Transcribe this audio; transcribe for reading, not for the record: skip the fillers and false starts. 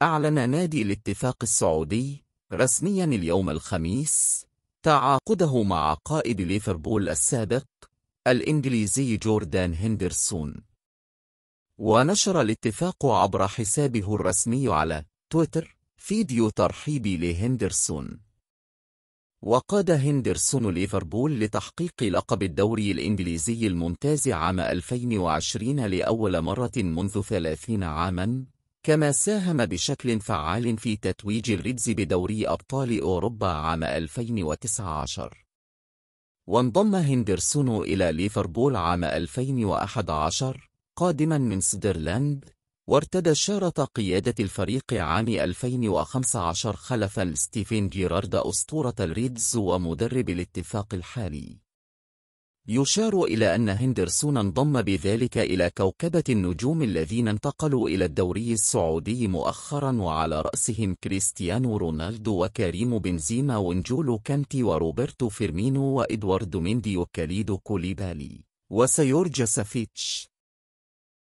أعلن نادي الاتفاق السعودي رسمياً اليوم الخميس تعاقده مع قائد ليفربول السابق الإنجليزي جوردان هندرسون. ونشر الاتفاق عبر حسابه الرسمي على تويتر فيديو ترحيبي لهندرسون. وقاد هندرسون ليفربول لتحقيق لقب الدوري الإنجليزي الممتاز عام 2020 لأول مرة منذ 30 عاماً، كما ساهم بشكل فعال في تتويج الريدز بدوري أبطال أوروبا عام 2019. وانضم هندرسون إلى ليفربول عام 2011 قادماً من سويسرلاند، وارتدى شارة قيادة الفريق عام 2015 خلفا ستيفن جيرارد أسطورة الريدز ومدرب الاتفاق الحالي. يشار إلى أن هندرسون انضم بذلك إلى كوكبة النجوم الذين انتقلوا إلى الدوري السعودي مؤخرا، وعلى رأسهم كريستيانو رونالدو وكريم بنزيما ونجولو كانتي وروبرتو فيرمينو وإدوارد ميندي وكاليدو كوليبالي وسيورج سافيتش.